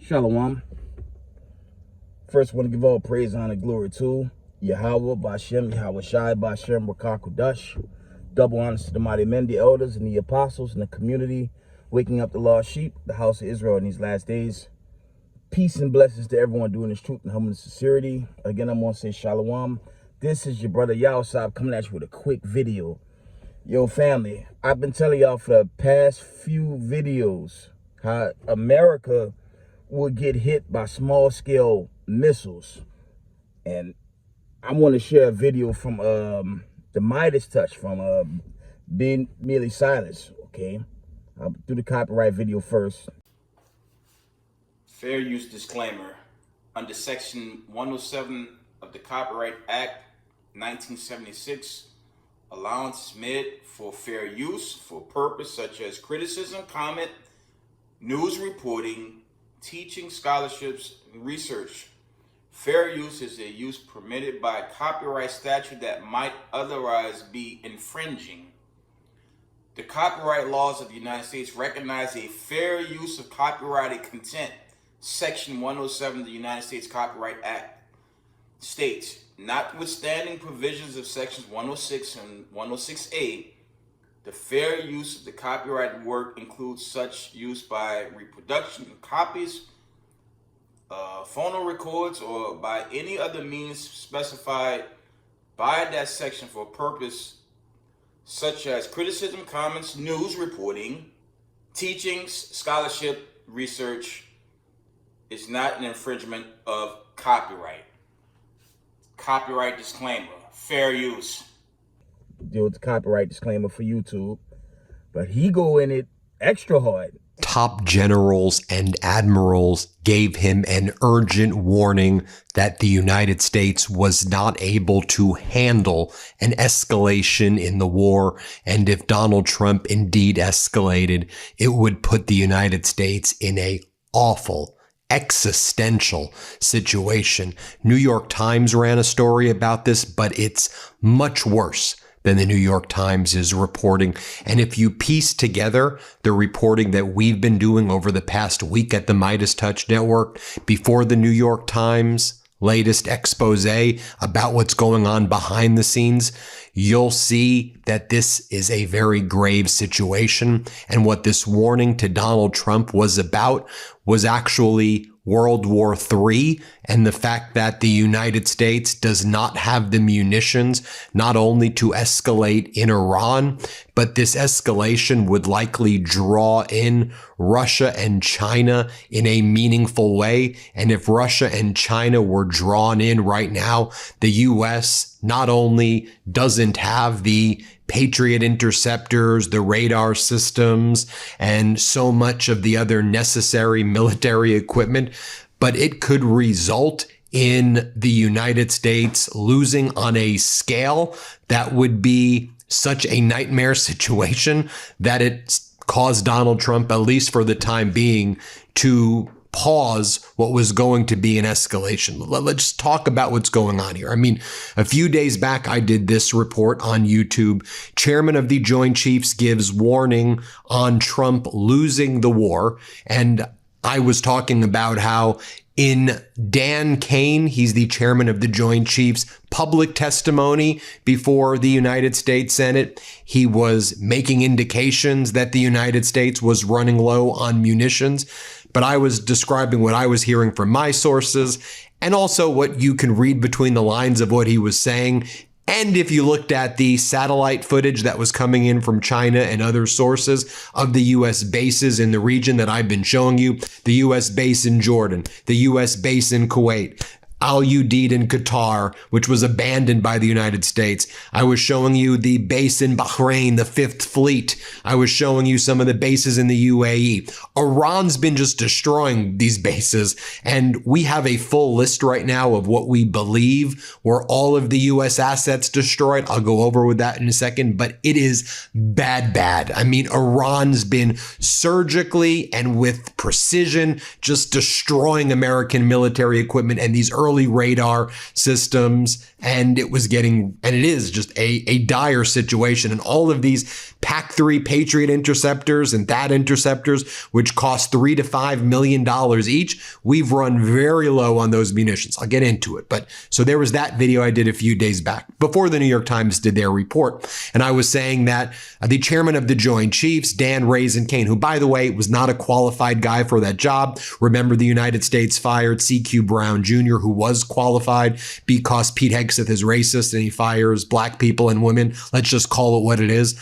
Shalom. First, I want to give all praise, honor, glory to Yahweh, Bashem, Yahweh Shai, Bashem, Rakakudash. Double honors to the mighty men, the elders, and the apostles, and the community, waking up the lost sheep, the house of Israel in these last days. Peace and blessings to everyone doing this truth and humbleness and sincerity. Again, I'm going to say Shalom. This is your brother Yahweh coming at you with a quick video. Yo, family, I've been telling y'all for the past few videos how America would get hit by small-scale missiles. And I want to share a video from the Midas Touch from being merely silence, okay? I'll do the copyright video first. Fair use disclaimer. Under Section 107 of the Copyright Act 1976, allowance is made for fair use for purpose such as criticism, comment, news reporting, teaching, scholarships, and research. Fair use is a use permitted by a copyright statute that might otherwise be infringing. The copyright laws of the United States recognize a fair use of copyrighted content. Section 107 of the United States Copyright Act states, notwithstanding provisions of sections 106 and 106A, the fair use of the copyrighted work includes such use by reproduction of copies, phono records, or by any other means specified by that section for a purpose such as criticism, comments, news reporting, teachings, scholarship, research. Is not an infringement of copyright. Copyright disclaimer, fair use. Deal with the copyright disclaimer for YouTube, but he go in it extra hard. Top generals and admirals gave him an urgent warning that the United States was not able to handle an escalation in the war. And if Donald Trump indeed escalated, it would put the United States in a awful existential situation. New York Times ran a story about this, but it's much worse than the New York Times is reporting. And if you piece together the reporting that we've been doing over the past week at the Midas Touch Network before the New York Times latest expose about what's going on behind the scenes, you'll see that this is a very grave situation. And what this warning to Donald Trump was about was actually World War III and the fact that the United States does not have the munitions not only to escalate in Iran, but this escalation would likely draw in Russia and China in a meaningful way. And if Russia and China were drawn in right now, the U.S. not only doesn't have the Patriot interceptors, the radar systems, and so much of the other necessary military equipment, but it could result in the United States losing on a scale that would be such a nightmare situation that it caused Donald Trump, at least for the time being, to pause what was going to be an escalation. Let's talk about what's going on here. I mean, a few days back, I did this report on YouTube. Chairman of the Joint Chiefs gives warning on Trump losing the war. And I was talking about how in Dan Kane, he's the chairman of the Joint Chiefs, public testimony before the United States Senate, he was making indications that the United States was running low on munitions. But I was describing what I was hearing from my sources and also what you can read between the lines of what he was saying. And if you looked at the satellite footage that was coming in from China and other sources of the U.S. bases in the region that I've been showing you, the U.S. base in Jordan, the U.S. base in Kuwait, Al Udeid in Qatar, which was abandoned by the United States. I was showing you the base in Bahrain, the Fifth Fleet. I was showing you some of the bases in the UAE. Iran's been just destroying these bases, and we have a full list right now of what we believe were all of the U.S. assets destroyed. I'll go over with that in a second, but it is bad. I mean, Iran's been surgically and with precision just destroying American military equipment and these early radar systems, and it was getting, and it is just a dire situation. And all of these PAC-3 Patriot interceptors and THAAD interceptors, which cost $3 to $5 million each. We've run very low on those munitions. I'll get into it. But so there was that video I did a few days back before the New York Times did their report. And I was saying that the chairman of the Joint Chiefs, Dan Raisin Kane, who, by the way, was not a qualified guy for that job. Remember, the United States fired C.Q. Brown Jr., who was qualified because Pete Hegseth is racist and he fires black people and women. Let's just call it what it is.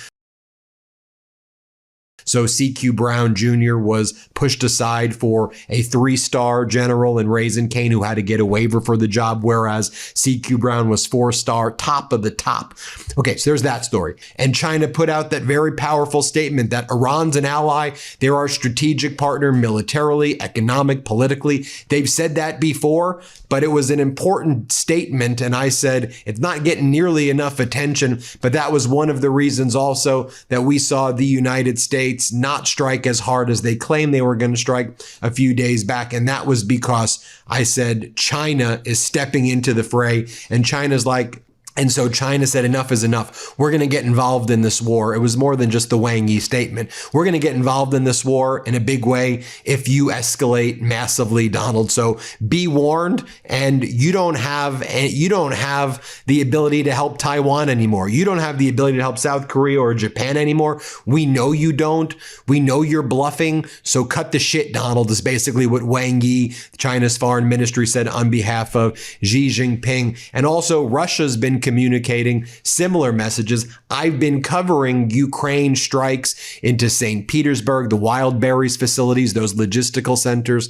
So C.Q. Brown Jr. was pushed aside for a 3-star general in Raisin Kane who had to get a waiver for the job, whereas C.Q. Brown was 4-star, top of the top. Okay, so there's that story. And China put out that very powerful statement that Iran's an ally. They're our strategic partner militarily, economic, politically. They've said that before, but it was an important statement. And I said, it's not getting nearly enough attention. But that was one of the reasons also that we saw the United States not strike as hard as they claimed they were going to strike a few days back. And that was because I said China is stepping into the fray, and China's like, and so China said, enough is enough. We're going to get involved in this war. It was more than just the Wang Yi statement. We're going to get involved in this war in a big way if you escalate massively, Donald. So be warned. And you don't have the ability to help Taiwan anymore. You don't have the ability to help South Korea or Japan anymore. We know you don't. We know you're bluffing. So cut the shit, Donald, is basically what Wang Yi, China's foreign ministry, said on behalf of Xi Jinping. And also Russia's been communicating similar messages. I've been covering Ukraine strikes into St. Petersburg, the Wild Berries facilities, those logistical centers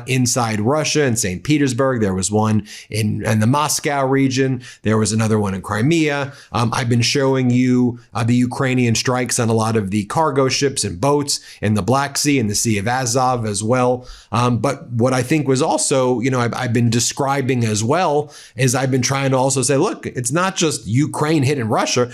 inside Russia and St. Petersburg. There was one in the Moscow region. There was another one in Crimea. I've been showing you the Ukrainian strikes on a lot of the cargo ships and boats in the Black Sea and the Sea of Azov as well. But what I think was also, I've been describing as well is I've been trying to also say, look, it's not just Ukraine hitting Russia.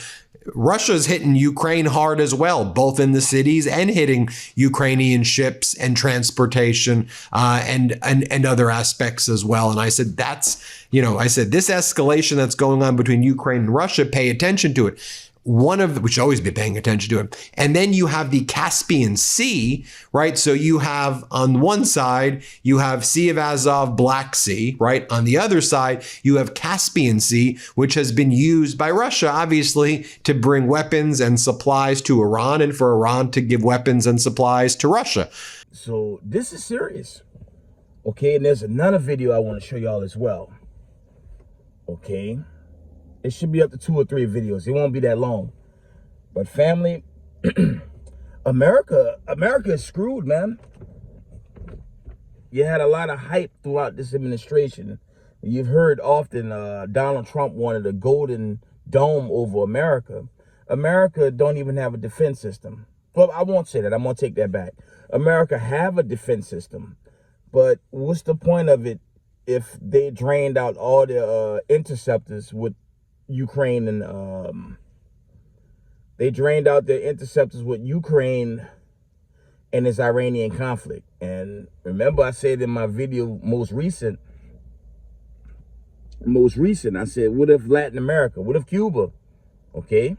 Russia's hitting Ukraine hard as well, both in the cities and hitting Ukrainian ships and transportation and other aspects as well. And I said, this escalation that's going on between Ukraine and Russia, pay attention to it. We should always be paying attention to it. And then you have the Caspian Sea, right? So you have on one side, you have Sea of Azov, Black Sea, right? On the other side, you have Caspian Sea, which has been used by Russia, obviously, to bring weapons and supplies to Iran and for Iran to give weapons and supplies to Russia. So this is serious. Okay, and there's another video I want to show y'all as well. Okay. It should be up to 2 or 3 videos. It won't be that long. But family, America is screwed, man. You had a lot of hype throughout this administration. You've heard often Donald Trump wanted a golden dome over America. America don't even have a defense system. Well, I won't say that. I'm going to take that back. America have a defense system. But what's the point of it if they drained out all their interceptors with Ukraine, and they drained out their interceptors with Ukraine and this Iranian conflict? And remember, I said in my video most recent, I said, what if Latin America? What if Cuba? Okay.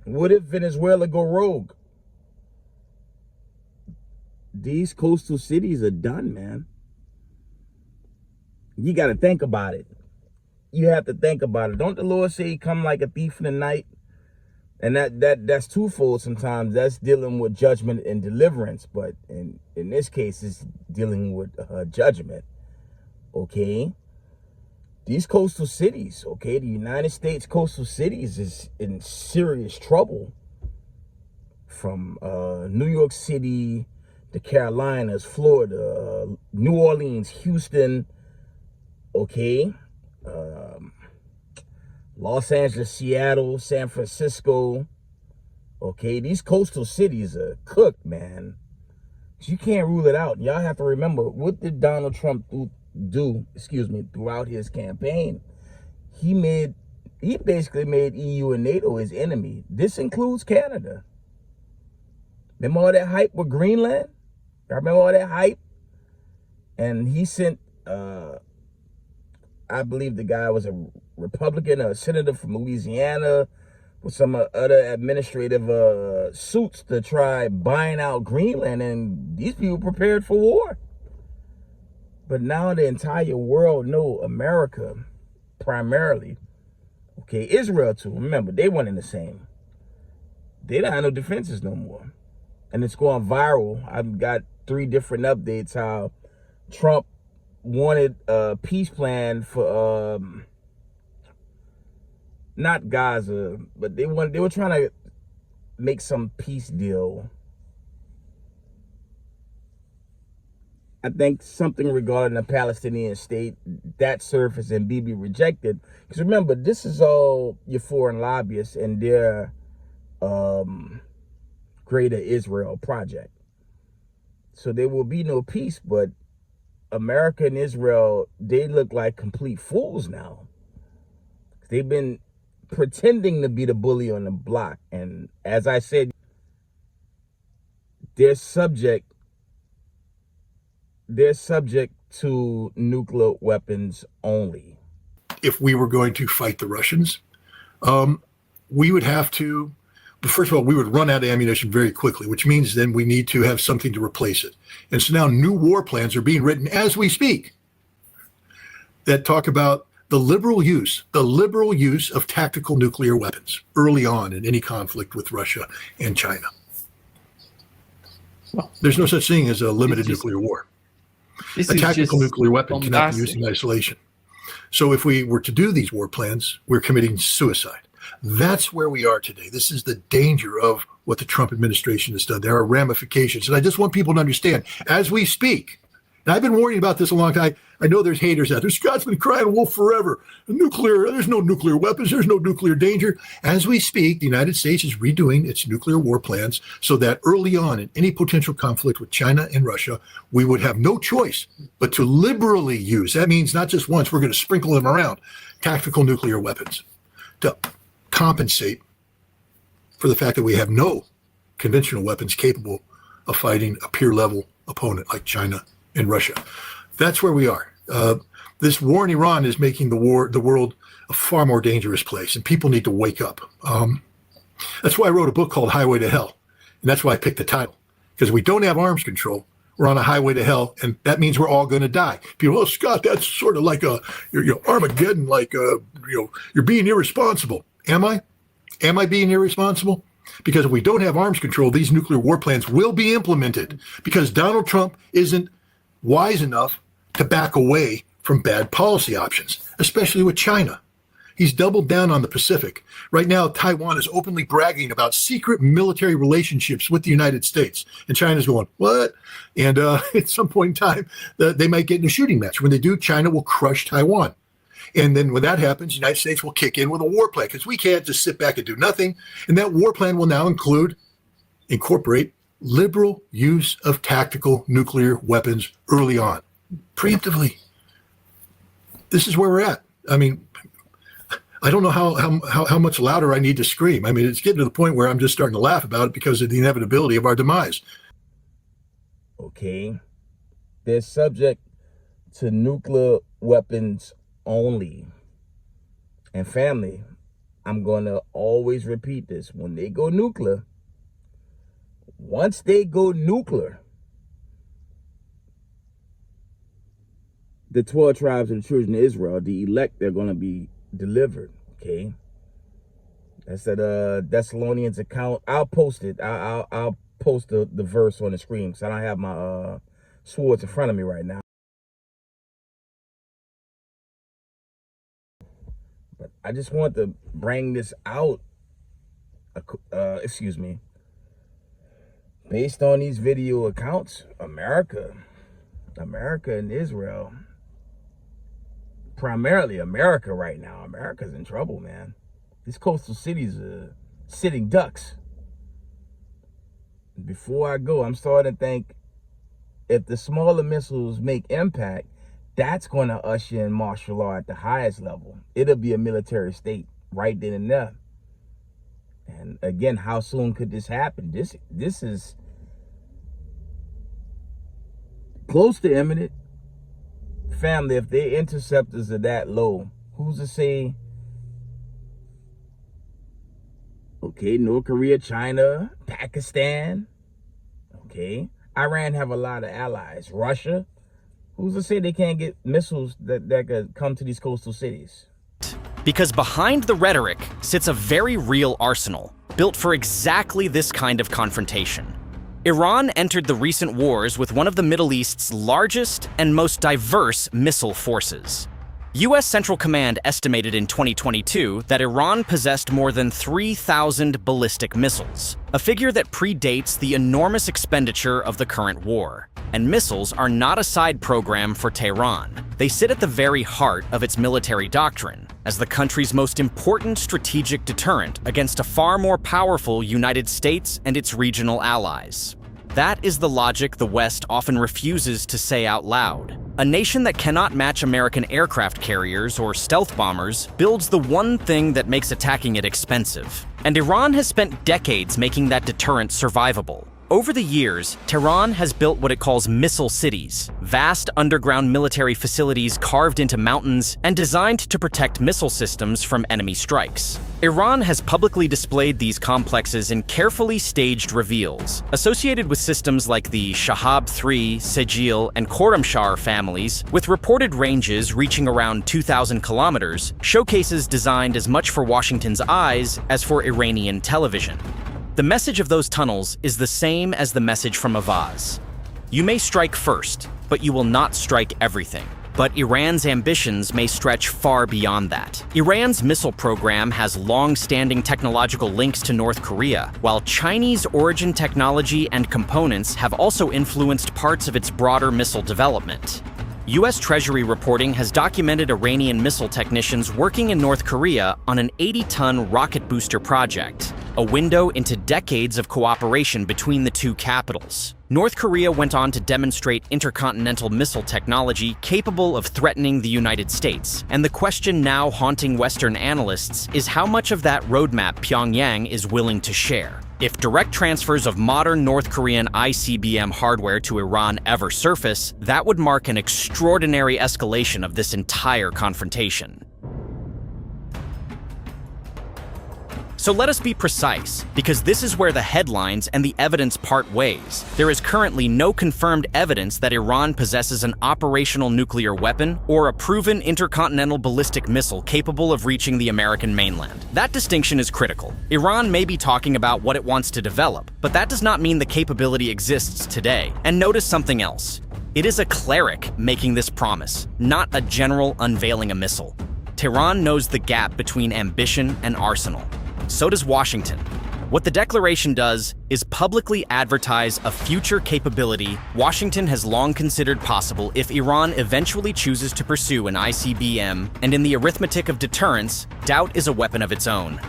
What if Venezuela go rogue? These coastal cities are done, man. You got to think about it. You have to think about it. Don't the Lord say he come like a thief in the night? And that's twofold sometimes. That's dealing with judgment and deliverance. But in this case, it's dealing with judgment. Okay? These coastal cities, okay? The United States coastal cities is in serious trouble. From New York City, the Carolinas, Florida, New Orleans, Houston, okay? Los Angeles, Seattle, San Francisco. Okay, these coastal cities are cooked, man. You can't rule it out. Y'all have to remember, what did Donald Trump do throughout his campaign? He basically made EU and NATO his enemy. This includes Canada. Remember all that hype with Greenland? Y'all remember all that hype? And he sent I believe the guy was a Republican, a senator from Louisiana, with some other administrative suits to try buying out Greenland, and these people prepared for war. But now the entire world know America primarily, okay, Israel too. Remember, they weren't in the same. They don't have no defenses no more. And it's going viral. I've got 3 different updates how Trump wanted a peace plan for not Gaza, but they were trying to make some peace deal. I think something regarding the Palestinian state, that surfaced and Bibi rejected. Because remember, this is all your foreign lobbyists and their Greater Israel project. So there will be no peace, but America and Israel, they look like complete fools now. They've been pretending to be the bully on the block. And as I said, they're subject to nuclear weapons only. If we were going to fight the Russians, we would have to, first of all, we would run out of ammunition very quickly, which means then we need to have something to replace it. And so now new war plans are being written as we speak that talk about the liberal use of tactical nuclear weapons early on in any conflict with Russia and China. Well, there's no such thing as a limited nuclear war. A tactical nuclear weapon cannot be used in isolation. So if we were to do these war plans, we're committing suicide. That's where we are today. This is the danger of what the Trump administration has done. There are ramifications. And I just want people to understand, as we speak, and I've been warning about this a long time. I know there's haters out there. Scott's been crying wolf forever. There's no nuclear weapons. There's no nuclear danger. As we speak, the United States is redoing its nuclear war plans so that early on in any potential conflict with China and Russia, we would have no choice but to liberally use. That means not just once, we're going to sprinkle them around, tactical nuclear weapons to compensate for the fact that we have no conventional weapons capable of fighting a peer-level opponent like China and Russia. That's where we are. This war in Iran is making the world a far more dangerous place, and people need to wake up. That's why I wrote a book called Highway to Hell, and that's why I picked the title, because we don't have arms control. We're on a highway to hell, and that means we're all going to die. People, oh, Scott, that's sort of like Armageddon, like you're being irresponsible. Am I? Am I being irresponsible? Because if we don't have arms control, these nuclear war plans will be implemented because Donald Trump isn't wise enough to back away from bad policy options, especially with China. He's doubled down on the Pacific. Right now, Taiwan is openly bragging about secret military relationships with the United States. And China's going, what? And at some point in time, they might get in a shooting match. When they do, China will crush Taiwan. And then when that happens, the United States will kick in with a war plan because we can't just sit back and do nothing. And that war plan will now incorporate liberal use of tactical nuclear weapons early on, preemptively. This is where we're at. I mean, I don't know how much louder I need to scream. I mean, it's getting to the point where I'm just starting to laugh about it because of the inevitability of our demise. Okay. They're subject to nuclear weapons only. And family, I'm going to always repeat this. When they go nuclear, once they go nuclear, the 12 tribes of the children of Israel, the elect, they're going to be delivered. Okay. That's that Thessalonians account. I'll post it. I'll post the verse on the screen because I don't have my swords in front of me right now. But I just want to bring this out. Excuse me. Based on these video accounts, America and Israel, primarily America right now. America's in trouble, man. These coastal cities are sitting ducks. Before I go, I'm starting to think if the smaller missiles make impact, that's going to usher in martial law at the highest level. It'll be a military state right then and there. And again, how soon could this happen? This is close to imminent. Family, if their interceptors are that low, who's to say Okay, North Korea, China, Pakistan. Okay, Iran have a lot of allies. Russia. Who's to say they can't get missiles that could come to these coastal cities? Because behind the rhetoric sits a very real arsenal, built for exactly this kind of confrontation. Iran entered the recent wars with one of the Middle East's largest and most diverse missile forces. U.S. Central Command estimated in 2022 that Iran possessed more than 3,000 ballistic missiles, a figure that predates the enormous expenditure of the current war. And missiles are not a side program for Tehran. They sit at the very heart of its military doctrine, as the country's most important strategic deterrent against a far more powerful United States and its regional allies. That is the logic the West often refuses to say out loud. A nation that cannot match American aircraft carriers or stealth bombers builds the one thing that makes attacking it expensive. And Iran has spent decades making that deterrent survivable. Over the years, Tehran has built what it calls missile cities, vast underground military facilities carved into mountains and designed to protect missile systems from enemy strikes. Iran has publicly displayed these complexes in carefully staged reveals, associated with systems like the Shahab-3, Sejil, and Khorramshahr families, with reported ranges reaching around 2,000 kilometers, showcases designed as much for Washington's eyes as for Iranian television. The message of those tunnels is the same as the message from a vase. You may strike first, but you will not strike everything. But Iran's ambitions may stretch far beyond that. Iran's missile program has long-standing technological links to North Korea, while Chinese origin technology and components have also influenced parts of its broader missile development. U.S. Treasury reporting has documented Iranian missile technicians working in North Korea on an 80-ton rocket booster project, a window into decades of cooperation between the two capitals. North Korea went on to demonstrate intercontinental missile technology capable of threatening the United States, and the question now haunting Western analysts is how much of that roadmap Pyongyang is willing to share. If direct transfers of modern North Korean ICBM hardware to Iran ever surface, that would mark an extraordinary escalation of this entire confrontation. So let us be precise, because this is where the headlines and the evidence part ways. There is currently no confirmed evidence that Iran possesses an operational nuclear weapon or a proven intercontinental ballistic missile capable of reaching the American mainland. That distinction is critical. Iran may be talking about what it wants to develop, but that does not mean the capability exists today. And notice something else. It is a cleric making this promise, not a general unveiling a missile. Tehran knows the gap between ambition and arsenal. So does Washington. What the declaration does is publicly advertise a future capability Washington has long considered possible if Iran eventually chooses to pursue an ICBM, and in the arithmetic of deterrence, doubt is a weapon of its own.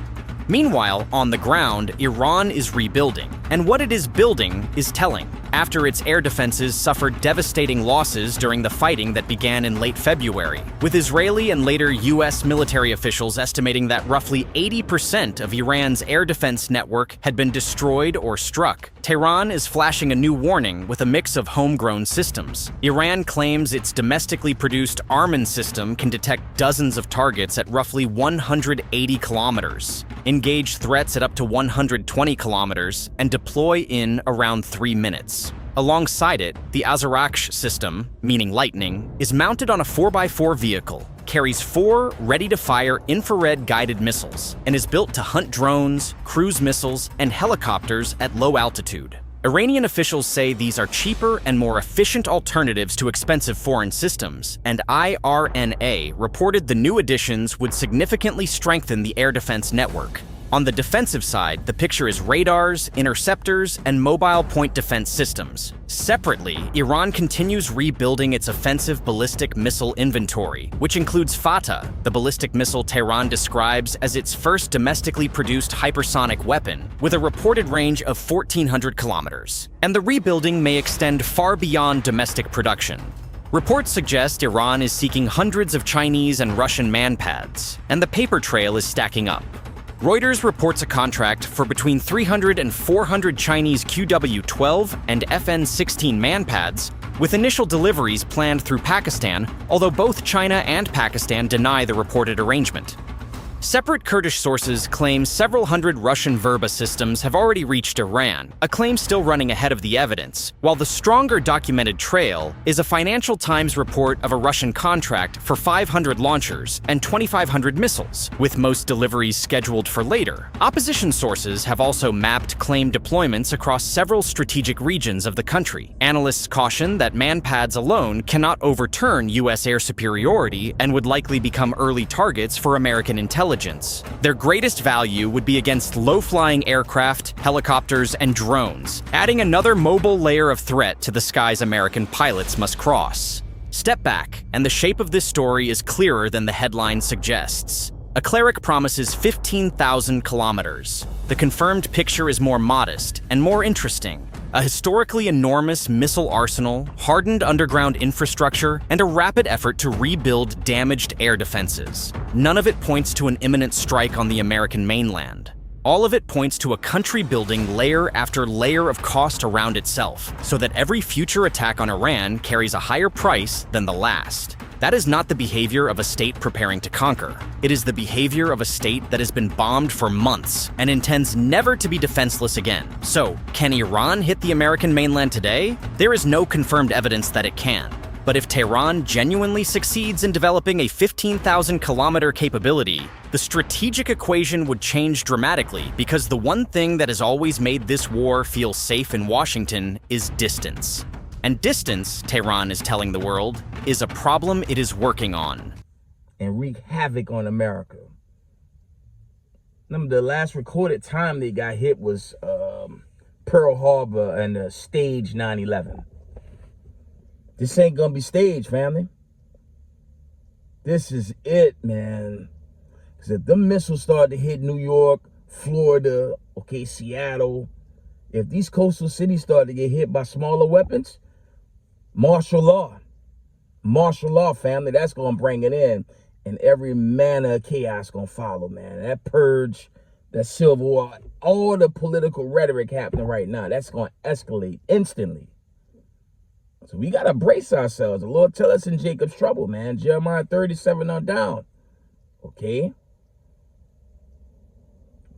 Meanwhile, on the ground, Iran is rebuilding, and what it is building is telling. After its air defenses suffered devastating losses during the fighting that began in late February, with Israeli and later U.S. military officials estimating that roughly 80% of Iran's air defense network had been destroyed or struck. Tehran is flashing a new warning with a mix of homegrown systems. Iran claims its domestically produced Arman system can detect dozens of targets at roughly 180 kilometers, engage threats at up to 120 kilometers, and deploy in around 3 minutes. Alongside it, the Azaraksh system, meaning lightning, is mounted on a 4x4 vehicle, carries 4 ready-to-fire infrared-guided missiles, and is built to hunt drones, cruise missiles, and helicopters at low altitude. Iranian officials say these are cheaper and more efficient alternatives to expensive foreign systems, and IRNA reported the new additions would significantly strengthen the air defense network. On the defensive side, the picture is radars, interceptors, and mobile point defense systems. Separately, Iran continues rebuilding its offensive ballistic missile inventory, which includes Fatah, the ballistic missile Tehran describes as its first domestically produced hypersonic weapon, with a reported range of 1,400 kilometers. And the rebuilding may extend far beyond domestic production. Reports suggest Iran is seeking hundreds of Chinese and Russian manpads, and the paper trail is stacking up. Reuters reports a contract for between 300 and 400 Chinese QW-12 and FN-16 manpads, with initial deliveries planned through Pakistan, although both China and Pakistan deny the reported arrangement. Separate Kurdish sources claim several hundred Russian Verba systems have already reached Iran, a claim still running ahead of the evidence, while the stronger documented trail is a Financial Times report of a Russian contract for 500 launchers and 2,500 missiles, with most deliveries scheduled for later. Opposition sources have also mapped claimed deployments across several strategic regions of the country. Analysts caution that manpads alone cannot overturn U.S. air superiority and would likely become early targets for American intelligence. Their greatest value would be against low-flying aircraft, helicopters, and drones, adding another mobile layer of threat to the skies American pilots must cross. Step back, and the shape of this story is clearer than the headline suggests. A cleric promises 15,000 kilometers. The confirmed picture is more modest and more interesting. A historically enormous missile arsenal, hardened underground infrastructure, and a rapid effort to rebuild damaged air defenses. None of it points to an imminent strike on the American mainland. All of it points to a country building layer after layer of cost around itself, so that every future attack on Iran carries a higher price than the last. That is not the behavior of a state preparing to conquer. It is the behavior of a state that has been bombed for months and intends never to be defenseless again. So, can Iran hit the American mainland today? There is no confirmed evidence that it can. But if Tehran genuinely succeeds in developing a 15,000-kilometer capability, the strategic equation would change dramatically, because the one thing that has always made this war feel safe in Washington is distance. And distance, Tehran is telling the world, is a problem it is working on. And wreak havoc on America. Remember, the last recorded time they got hit was Pearl Harbor and stage 9/11. This ain't gonna be staged, family. This is it, man. Because if them missiles start to hit New York, Florida, okay, Seattle, if these coastal cities start to get hit by smaller weapons, martial law, family, that's going to bring it in. And every manner of chaos going to follow, man. That purge, that civil war, all the political rhetoric happening right now, that's going to escalate instantly. So we got to brace ourselves. The Lord tell us in Jacob's trouble, man. Jeremiah 37 on down. Okay?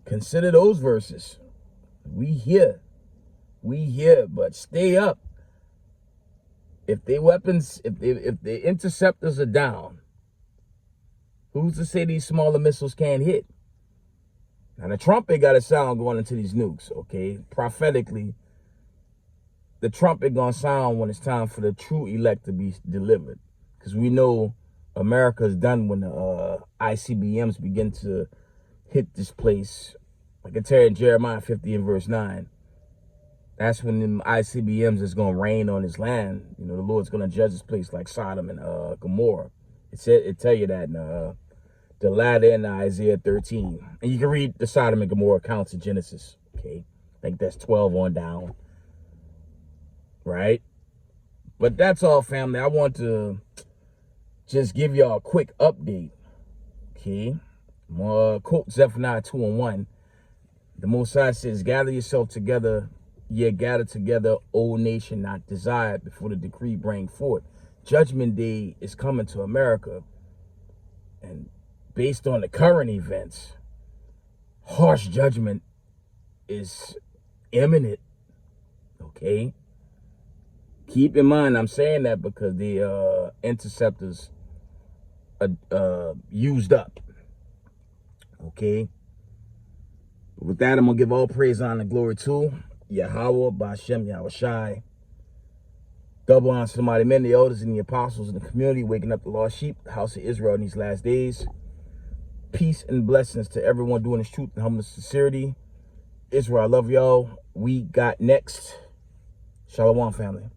Consider those verses. We here, but stay up. If their weapons, if the interceptors are down, who's to say these smaller missiles can't hit? Now the trumpet got a sound going into these nukes, okay? Prophetically, the trumpet gonna sound when it's time for the true elect to be delivered. Because we know America's done when the ICBMs begin to hit this place. I can tell you in Jeremiah 50 and verse 9. That's when them ICBMs is going to rain on his land. You know, the Lord's going to judge this place like Sodom and Gomorrah. It tell you that in the latter end of Isaiah 13. And you can read the Sodom and Gomorrah accounts in Genesis. Okay, I think that's 12 on down. Right? But that's all, family. I want to just give y'all a quick update. Okay? I'm going to quote Zephaniah 2:1. The Most High says, gather yourself together, ye gather together, O nation not desired, before the decree bring forth. Judgment Day is coming to America. And based on the current events, harsh judgment is imminent. Okay? Keep in mind, I'm saying that because the interceptors are used up. Okay? With that, I'm going to give all praise, honor, and glory to Yahweh, Bashem, Yahweh Shai. Double honor to the mighty men, the elders, and the apostles in the community, waking up the lost sheep, the house of Israel in these last days. Peace and blessings to everyone doing this truth and humbleness and sincerity. Israel, I love y'all. We got next. Shalom, family.